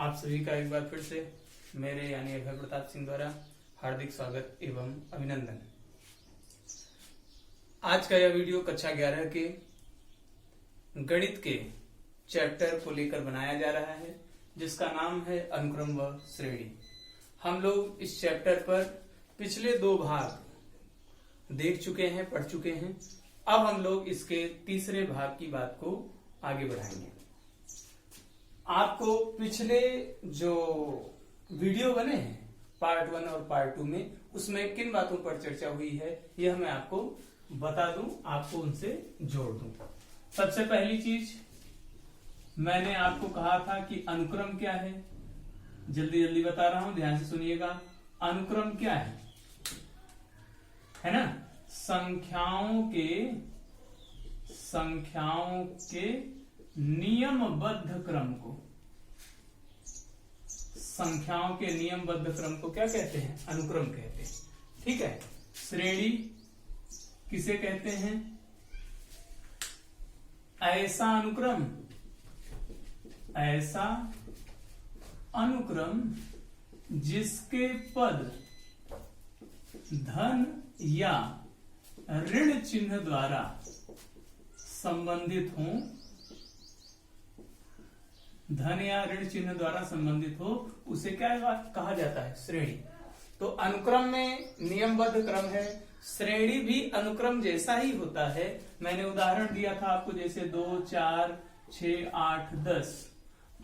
आप सभी का एक बार फिर से मेरे यानी अभय प्रताप सिंह द्वारा हार्दिक स्वागत एवं अभिनंदन। आज का यह वीडियो कक्षा 11 के गणित के चैप्टर को लेकर बनाया जा रहा है, जिसका नाम है अनुक्रम व श्रेणी। हम लोग इस चैप्टर पर पिछले 2 भाग देख चुके हैं, पढ़ चुके हैं। अब हम लोग इसके तीसरे भाग की बात को आगे बढ़ाएंगे। आपको पिछले जो वीडियो बने हैं पार्ट 1 और पार्ट 2 में, उसमें किन बातों पर चर्चा हुई है यह मैं आपको बता दूं, आपको उनसे जोड़ दूं। सबसे पहली चीज मैंने आपको कहा था कि अनुक्रम क्या है। जल्दी जल्दी बता रहा हूं, ध्यान से सुनिएगा। अनुक्रम क्या है ना? संख्याओं के नियमबद्ध क्रम को, संख्याओं के नियमबद्ध क्रम को क्या कहते हैं? अनुक्रम कहते हैं। ठीक है। श्रेणी किसे कहते हैं? ऐसा अनुक्रम जिसके पद धन या ऋण चिन्ह द्वारा संबंधित हों, धन या ऋण चिन्ह द्वारा संबंधित हो, उसे क्या कहा जाता है? श्रेणी। तो अनुक्रम में नियमबद्ध क्रम है, श्रेणी भी अनुक्रम जैसा ही होता है। मैंने उदाहरण दिया था आपको, जैसे 2, 4, 6, 8, 10।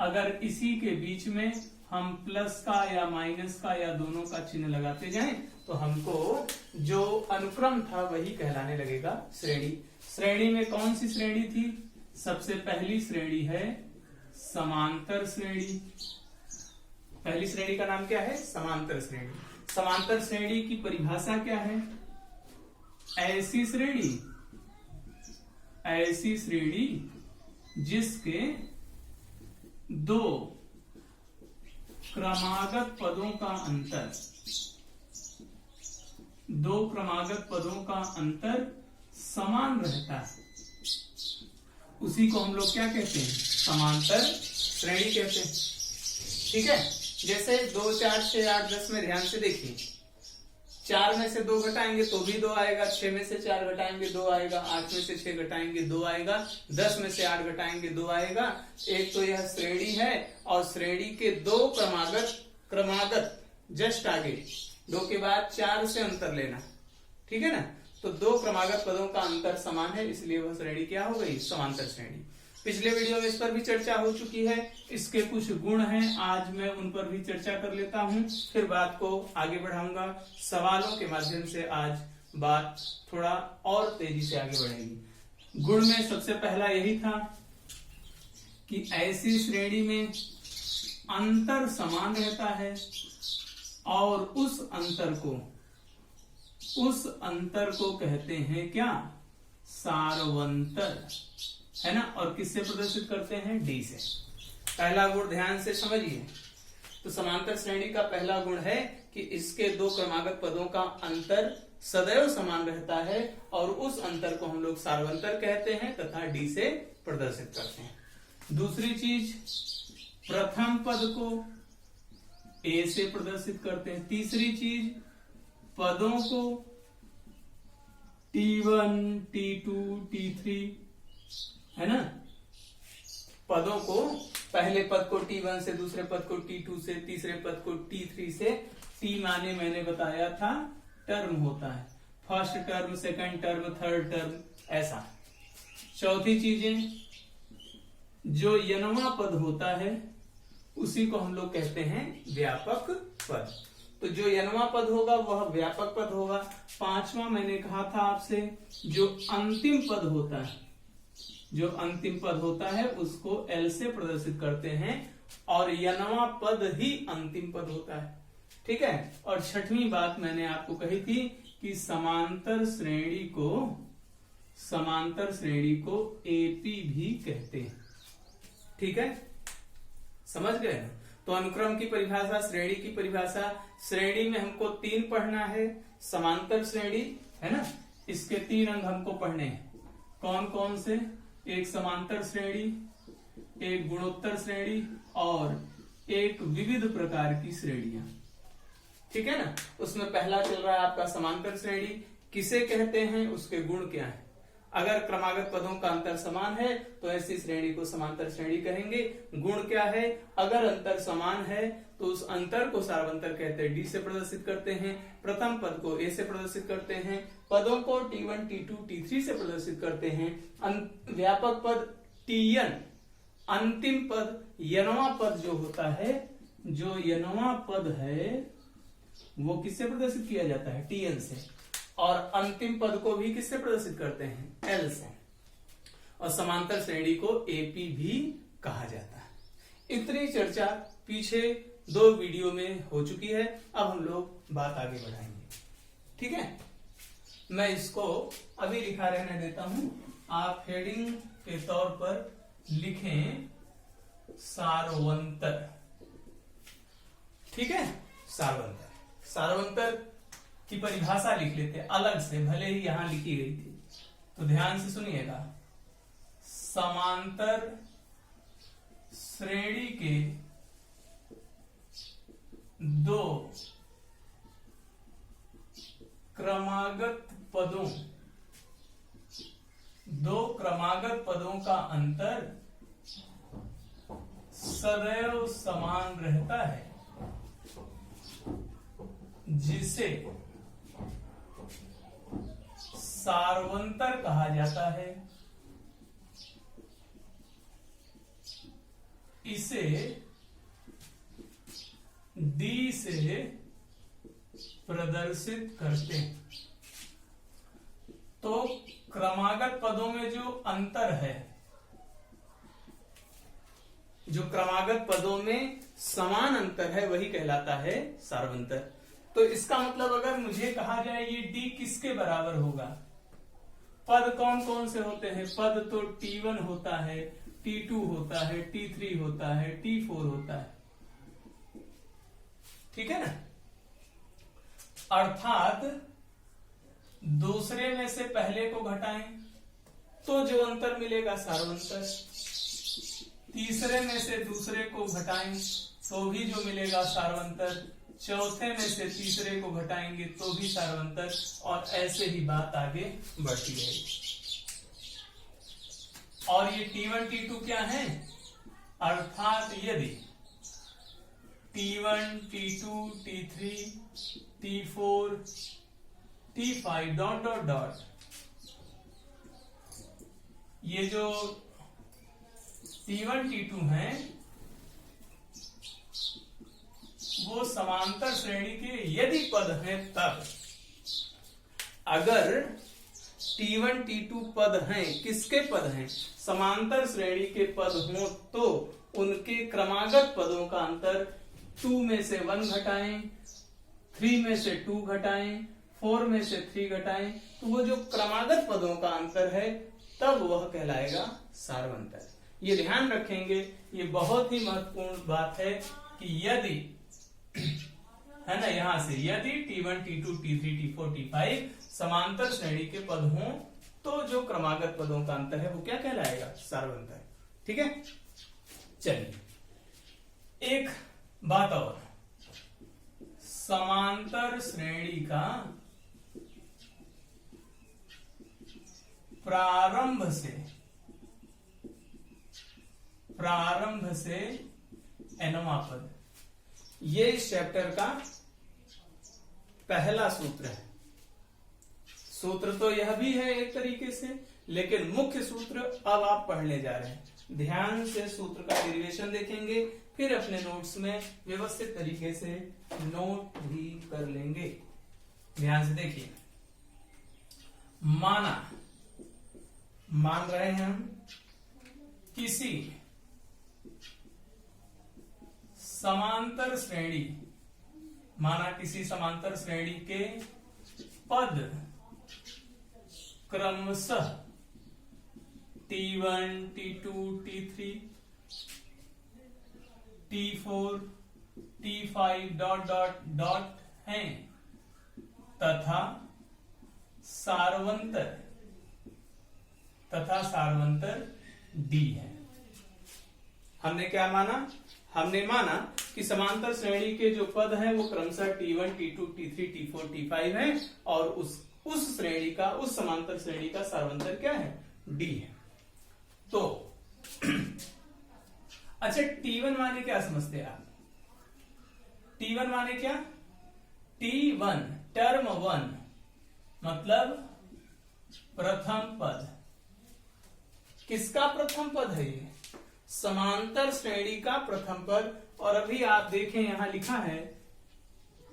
अगर इसी के बीच में हम प्लस का या माइनस का या दोनों का चिन्ह लगाते जाएं, तो हमको जो अनुक्रम था वही कहलाने लगेगा श्रेणी। श्रेणी में कौन सी श्रेणी थी? सबसे पहली श्रेणी है समांतर श्रेणी। पहली श्रेणी का नाम क्या है? समांतर श्रेणी। समांतर श्रेणी की परिभाषा क्या है? ऐसी श्रेणी जिसके 2 क्रमागत पदों का अंतर समान रहता है, उसी को हम लोग क्या कहते हैं? समांतर श्रेणी कहते हैं। ठीक है। जैसे 2, 4, 6, 8, 10 में ध्यान से देखिए। 4 में से 2 घटाएंगे तो भी 2 आएगा, 6 में से 4 घटाएंगे 2 आएगा, 8 में से 6 घटाएंगे 2 आएगा, 10 में से 8 घटाएंगे 2 आएगा। एक तो यह श्रेणी है, और श्रेणी के 2 क्रमागत जस्ट आगे 2 के बाद 4 से अंतर लेना। ठीक है ना? तो 2 क्रमागत पदों का अंतर समान है, इसलिए वह श्रेणी क्या हो गई? समांतर श्रेणी। पिछले वीडियो में इस पर भी चर्चा हो चुकी है। इसके कुछ गुण हैं, आज मैं उन पर भी चर्चा कर लेता हूं, फिर बात को आगे बढ़ाऊंगा। सवालों के माध्यम से आज बात थोड़ा और तेजी से आगे बढ़ेगी। गुण में सबसे पहला यही था कि ऐसी श्रेणी में अंतर समान रहता है, और उस अंतर को कहते हैं क्या? सारवंतर, है ना? और किससे प्रदर्शित करते हैं? डी से। पहला गुण ध्यान से समझिए। तो समांतर श्रेणी का पहला गुण है कि इसके 2 क्रमागत पदों का अंतर सदैव समान रहता है, और उस अंतर को हम लोग सारवंतर कहते हैं तथा डी से प्रदर्शित करते हैं। दूसरी चीज, प्रथम पद को ए से प्रदर्शित करते हैं। तीसरी चीज, पदों को T1, T2, T3, है ना? पदों को, पहले पद को T1 से, दूसरे पद को T2 से, तीसरे पद को T3 से। T माने मैंने बताया था टर्म होता है, first term, second term, third term, ऐसा। चौथी चीजें, जो यनवा पद होता है उसी को हम लोग कहते हैं व्यापक पद। तो जो यनवा पद होगा वह व्यापक पद होगा। पांचवा मैंने कहा था आपसे, जो अंतिम पद होता है उसको एल से प्रदर्शित करते हैं, और यनवा पद ही अंतिम पद होता है। ठीक है। और छठवीं बात मैंने आपको कही थी कि समांतर श्रेणी को एपी भी कहते हैं। ठीक है, समझ गए? तो अनुक्रम की परिभाषा, श्रेणी की परिभाषा। श्रेणी में हमको 3 पढ़ना है। समांतर श्रेणी, है ना? इसके 3 अंग हमको पढ़ने हैं। कौन कौन से? एक समांतर श्रेणी, एक गुणोत्तर श्रेणी और एक विविध प्रकार की श्रेणियां। ठीक है ना। उसमें पहला चल रहा है आपका समांतर श्रेणी। किसे कहते हैं, उसके गुण क्या है। अगर क्रमागत पदों का अंतर समान है तो ऐसी श्रेणी को समांतर श्रेणी कहेंगे। गुण क्या है, अगर अंतर समान है तो उस अंतर को सार्वंतर कहते हैं, डी से प्रदर्शित करते हैं। प्रथम पद को ए से प्रदर्शित करते हैं, पदों को T1, T2, T3 से प्रदर्शित करते हैं। व्यापक पद Tn, अंतिम पद यनवा पद जो होता है, जो यनवा पद है वो किससे प्रदर्शित किया जाता है, Tn से। और अंतिम पद को भी किससे प्रदर्शित करते हैं, L से। और समांतर श्रेणी को AP भी कहा जाता है। इतनी चर्चा पीछे 2 वीडियो में हो चुकी है। अब हम लोग बात आगे बढ़ाएंगे। ठीक है, मैं इसको अभी लिखा रहने देता हूं। आप हेडिंग के तौर पर लिखें सारवंतर। ठीक है, सारवंतर। सारवंतर की परिभाषा लिख लेते हैं अलग से, भले ही यहां लिखी गई थी, तो ध्यान से सुनिएगा। समांतर श्रेणी के 2 क्रमागत पदों का अंतर सदैव समान रहता है, जिसे सार्वंतर कहा जाता है। इसे डी से प्रदर्शित करते हैं। तो क्रमागत पदों में जो अंतर है, जो क्रमागत पदों में समान अंतर है, वही कहलाता है सार्वंतर। तो इसका मतलब अगर मुझे कहा जाए ये D किसके बराबर होगा, पद कौन कौन से होते हैं, पद तो T1 होता है, T2 होता है, T3 होता है, T4 होता है। ठीक है ना। अर्थात दूसरे में से पहले को घटाएं तो जो अंतर मिलेगा सार्वंतर, तीसरे में से दूसरे को घटाएं तो भी जो मिलेगा सार्वंतर, चौथे में से तीसरे को घटाएंगे तो भी सार्वंतर, और ऐसे ही बात आगे बढ़ती रहेगी। और ये T1, T2 क्या है, अर्थात यदि T1, T2, T3, T4, T5 dot dot dot, ये जो T1, T2 हैं वो समांतर श्रेणी के यदि पद हैं तब। अगर T1, T2 पद हैं, किसके पद हैं, समांतर श्रेणी के पद हों, तो उनके क्रमागत पदों का अंतर 2 में से 1 घटाएं, 3 में से 2 घटाएं, 4 में से 3 घटाएं, तो वो जो क्रमागत पदों का अंतर है तब वह कहलाएगा सार्वंतर। ये ध्यान रखेंगे, ये बहुत ही महत्वपूर्ण बात है कि यदि, है ना, यहां से यदि T1, T2, T3, T4, T5 समांतर श्रेणी के पद हों तो जो क्रमागत पदों का अंतर है वो क्या कहलाएगा, सार्वंतर। ठीक है, चलिए एक बात और, समांतर श्रेणी का प्रारंभ से nवां पद, ये इस चैप्टर का पहला सूत्र है। सूत्र तो यह भी है एक तरीके से, लेकिन मुख्य सूत्र अब आप पढ़ने जा रहे हैं। ध्यान से सूत्र का डेरिवेशन देखेंगे, फिर अपने नोट्स में व्यवस्थित तरीके से नोट भी कर लेंगे। ध्यान से देखिए, मान रहे हैं हम किसी समांतर श्रेणी, माना किसी समांतर श्रेणी के पद क्रमशः T1, T2, T3, T4, T5 dot dot dot हैं तथा सार्वंतर D है। हमने क्या माना, हमने माना कि समांतर श्रेणी के जो पद हैं वो क्रमशः T1, T2, T3, T4, T5 है और उस श्रेणी का, उस समांतर श्रेणी का सार्वंतर क्या है? D है। तो अच्छा, T1 माने क्या समझते हैं आप? T1 माने क्या? T1 टर्म 1 मतलब प्रथम पद। किसका प्रथम पद है ये? समांतर श्रेणी का प्रथम पद। और अभी आप देखें यहां लिखा है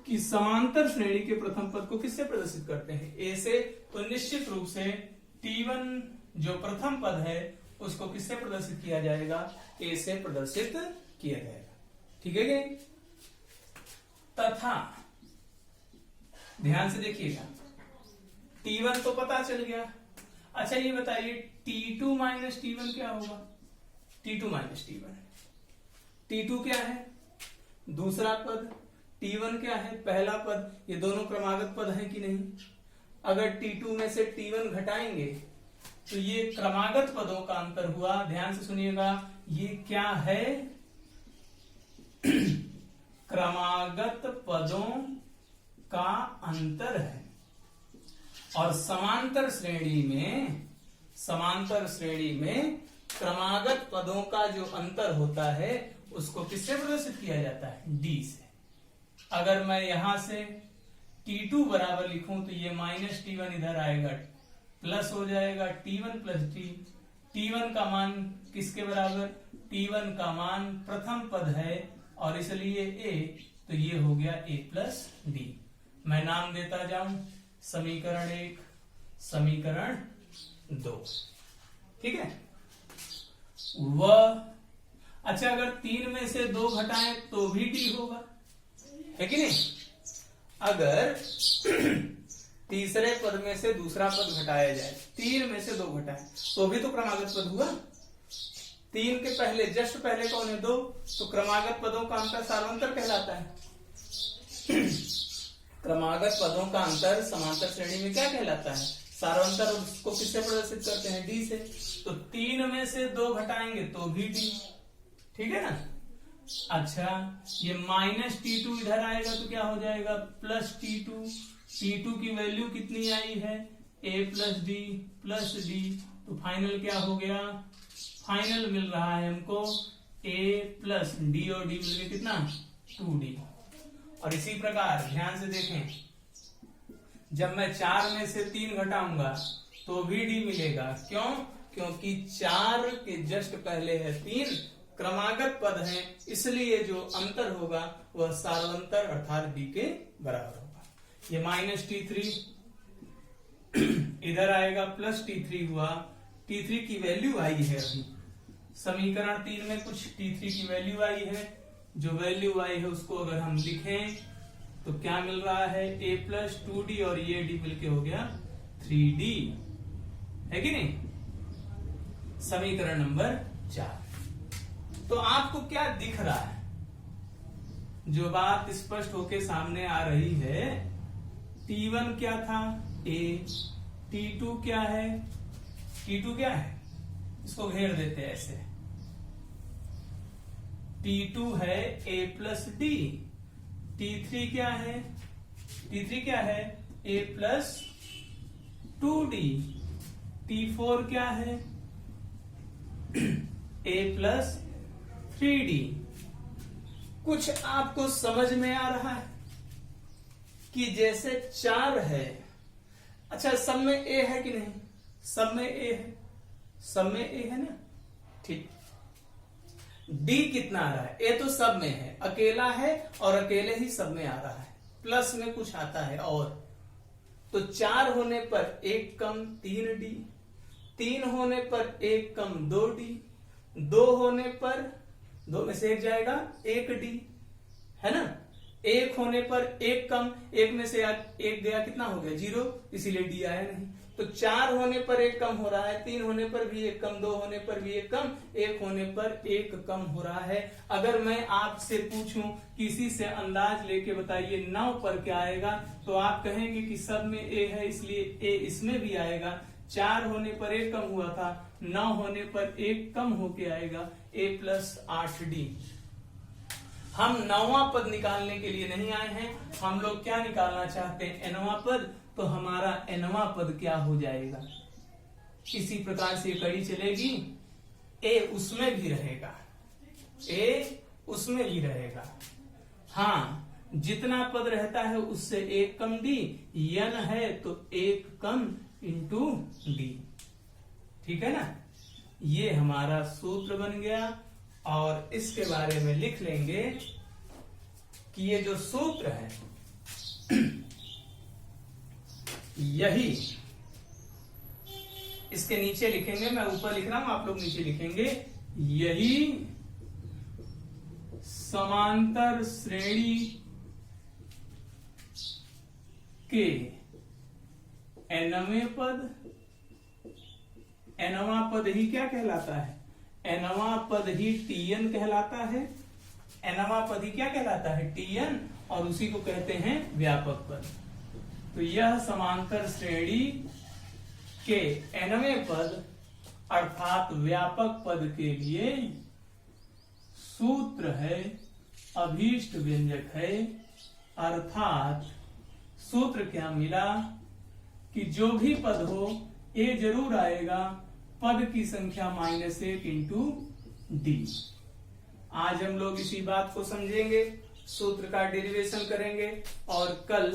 कि समांतर श्रेणी के प्रथम पद को किससे प्रदर्शित करते हैं? ए से। तो निश्चित रूप से T1 जो प्रथम पद है उसको किससे प्रदर्शित किया जाएगा? ए से प्रदर्शित किया जाएगा। ठीक है कि? तथा ध्यान से देखिएगा, T1 तो पता चल गया। अच्छा ये बताइए T2 माइनस T1 क्या होगा? T2 माइनस T1, T2 क्या है? दूसरा पद। T1 क्या है? पहला पद। ये दोनों क्रमागत पद हैं कि नहीं? अगर T2 में से T1 घटाएंगे तो ये क्रमागत पदों का अंतर हुआ। ध्यान से सुनिएगा, ये क्या है? क्रमागत पदों का अंतर है। और समांतर श्रेणी में क्रमागत पदों का जो अंतर होता है उसको किससे प्रदर्शित किया जाता है? D से। अगर मैं यहां से T2 बराबर लिखूं तो ये माइनस T1 इधर आएगा, प्लस हो जाएगा T1 प्लस D। T1 का मान किसके बराबर? T1 का मान प्रथम पद है और इसलिए A, तो ये हो गया A प्लस D। मैं नाम देता जाऊं, समीकरण 1, समीकरण 2। ठीक है? अच्छा, अगर 3 में से 2 घटाएं तो भी D होगा, है कि नहीं? अगर तीसरे पद में से दूसरा पद घटाया जाए, 3 में से 2 घटाएं तो भी तो क्रमागत पद हुआ। 3 के पहले, जस्ट पहले कौन है? 2। तो क्रमागत पदों का अंतर सार्वंतर कहलाता है। क्रमागत पदों का अंतर समांतर श्रेणी में क्या कहलाता है? सार्वंतर। उसको किससे प्रदर्शित करते हैं? D से। तो 3 में से 2 घटाएंगे तो भी D। ठीक है ना? अच्छा, ये माइनस T2 इधर आएगा तो क्या हो जाएगा? Plus T2। T2 की वैल्यू कितनी आई है? A plus D plus D। तो फाइनल क्या हो गया? फाइनल मिल रहा है हमको A प्लस D और D मिलके कितना? 2D। और इसी प्रकार ध्यान से देखें, जब मैं 4 में से 3 घटाऊंगा तो भी D मिलेगा। क्यों? क्योंकि 4 के जस्ट पहले है 3, क्रमागत पद है, इसलिए जो अंतर होगा वह सार्वंतर अर्थात D के बराबर होगा। ये माइनस T3 इधर आएगा, प्लस T3 हुआ। T3 की वैल्यू आई है अभी समीकरण 3 में, कुछ T3 की वैल्यू आई है। जो वैल्यू आई है उसको अगर हम लिखें तो क्या मिल रहा है? A प्लस 2D और ये D मिलके हो गया 3D, है कि नहीं? समीकरण नंबर 4। तो आपको क्या दिख रहा है? जो बात स्पष्ट होके सामने आ रही है, T1 क्या था? A। T2 क्या है? T2 क्या है? इसको घेर देते हैं ऐसे। T2 है A प्लस D। T3 क्या है? T3 क्या है? A plus 2D। T4 क्या है? A plus 3D। कुछ आपको समझ में आ रहा है कि जैसे 4 है, अच्छा सब में A है कि नहीं? सब में A है, सब में A है ना? ठीक। D कितना आ रहा है? A तो सब में है, अकेला है और अकेले ही सब में आ रहा है, प्लस में कुछ आता है और। तो 4 होने पर 1 कम 3D, 3 होने पर 1 कम 2D, 2 होने पर 2 में से 1 जाएगा 1D, है ना? 1 होने पर 1 कम, 1 में से 1 गया, कितना हो गया? 0, इसीलिए D आया नहीं। तो 4 होने पर 1 कम हो रहा है, 3 होने पर भी 1 कम, 2 होने पर भी 1 कम, 1 होने पर 1 कम हो रहा है। अगर मैं आपसे पूछूं किसी से अंदाज लेके बताइए 9 पर क्या आएगा, तो आप कहेंगे कि सब में A है इसलिए A इसमें भी आएगा। 4 होने पर 1 कम हुआ था, 9 होने पर 1 कम होके आएगा A प्लस 8D। हम 9वां पद निकालने के लिए नहीं आए हैं, हम लोग क्या निकालना चाहते हैं, nवां पद। तो हमारा nवां पद क्या हो जाएगा, इसी प्रकार से कड़ी चलेगी, a उसमें भी रहेगा, a उसमें भी रहेगा। हाँ, जितना पद रहता है उससे एक कम d, n है तो एक कम इंटू d, ठीक है ना। ये हमारा सूत्र बन गया और इसके बारे में लिख लेंगे कि ये जो सूत्र है यही, इसके नीचे लिखेंगे, मैं ऊपर लिख रहा हूं आप लोग नीचे लिखेंगे, यही समांतर श्रेणी के nवें पद, nवां पद ही क्या कहलाता है, nवां पद ही Tn कहलाता है, nवां पद ही क्या कहलाता है, Tn, और उसी को कहते हैं व्यापक पद। तो यह समांतर श्रेणी के nवें पद अर्थात व्यापक पद के लिए सूत्र है, अभीष्ट व्यंजक है, अर्थात सूत्र क्या मिला कि जो भी पद हो ए जरूर आएगा, पद की संख्या -1 इंटू डी। आज हम लोग इसी बात को समझेंगे, सूत्र का डेरिवेशन करेंगे और कल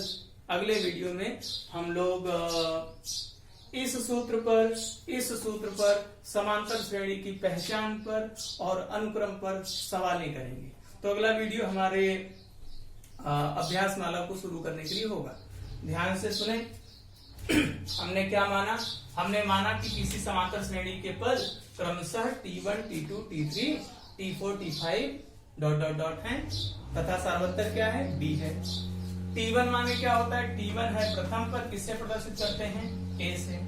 अगले वीडियो में हम लोग इस सूत्र पर समांतर श्रेणी की पहचान पर और अनुक्रम पर सवालें करेंगे। तो अगला वीडियो हमारे अभ्यास माला को शुरू करने के लिए होगा। ध्यान से सुने। हमने क्या माना, हमने माना कि किसी समांतर श्रेणी के पद क्रमशः T1, T2, T3, T4, T5 dot dot dot है तथा सार्वत्तर क्या है, D है। T1 माने क्या होता है, T1 है प्रथम पद, किससे प्रदर्शित करते हैं, A से।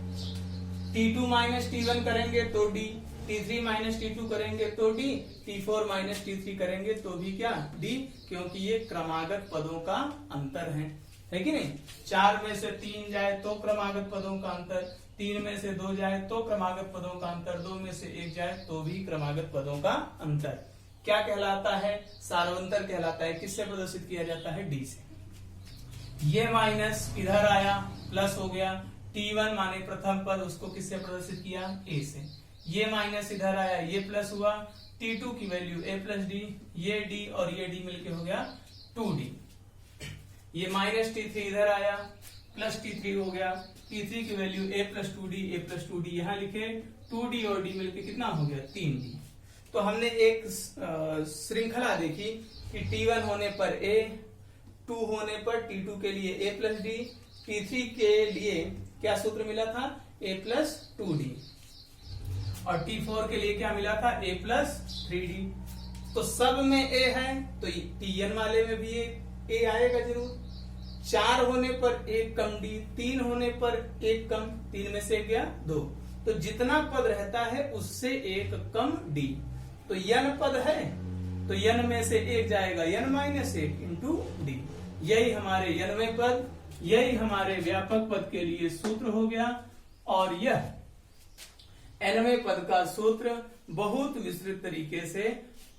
T2 माइनस T1 करेंगे तो D, T3 माइनस T2 करेंगे तो D, T4 माइनस T3 करेंगे तो भी क्या, D, क्योंकि ये क्रमागत पदों का अंतर है कि नहीं। 4 में से 3 जाए तो क्रमागत पदों का अंतर, 3 में से 2 जाए तो क्रमागत पदों का अंतर, 2 में से 1 जाए तो भी क्रमागत पदों का अंतर क्या कहलाता है, सार्वंतर कहलाता है। किससे प्रदर्शित किया जाता है, D से। ये माइनस इधर आया, प्लस हो गया। T1 माने प्रथम पद, उसको किससे प्रदर्शित किया, A से। ये माइनस इधर आया, ये प्लस हुआ। T2 की वैल्यू A प्लस D, ये D और ये D मिलके हो गया 2D। ये माइनस T3 इधर आया, प्लस T3 हो गया। T3 की value A plus 2D, A plus 2D यहाँ लिखे, 2D और D मिलके कितना हो गया, 3D। तो हमने एक श्रृंखला देखी कि T1 होने पर A, 2 होने पर T2 के लिए A प्लस D, T3 के लिए क्या सूत्र मिला था, A प्लस 2D, और T4 के लिए क्या मिला था, A प्लस 3D। तो सब में A है तो Tn वाले में भी A आएगा जरूर। 4 होने पर 1 कम D, 3 होने पर 1 कम, 3 में से 1 गया 2, तो जितना पद रहता है उससे 1 कम D। तो n पद है तो n में से 1 जाएगा n माइनस 1 इंटू D। यही हमारे nवें पद, यही हमारे व्यापक पद के लिए सूत्र हो गया। और यह nवें पद का सूत्र बहुत विस्तृत तरीके से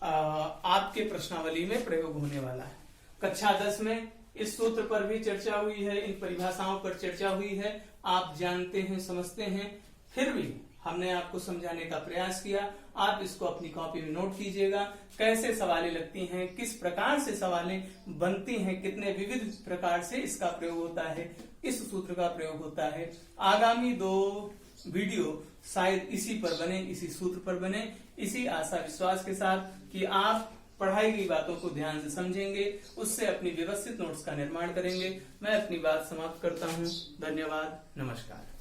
आपके प्रश्नावली में प्रयोग होने वाला है। कक्षा 10 में इस सूत्र पर भी चर्चा हुई है, इन परिभाषाओं पर चर्चा हुई है, आप जानते हैं, समझते हैं, फिर भी हमने आपको समझाने का प्रयास किया। आप इसको अपनी कॉपी में नोट कीजिएगा, कैसे सवालें लगती हैं, किस प्रकार से सवालें बनती हैं, कितने विविध प्रकार से इसका प्रयोग होता है, इस सूत्र का प्रयोग होता है। आगामी 2 वीडियो शायद इसी पर बने, इसी सूत्र पर बने, इसी आशा विश्वास के साथ कि आप पढ़ाई की बातों को ध्यान से समझेंगे, उससे अपनी व्यवस्थित नोट्स का निर्माण करेंगे। मैं अपनी बात समाप्त करता हूँ। धन्यवाद, नमस्कार।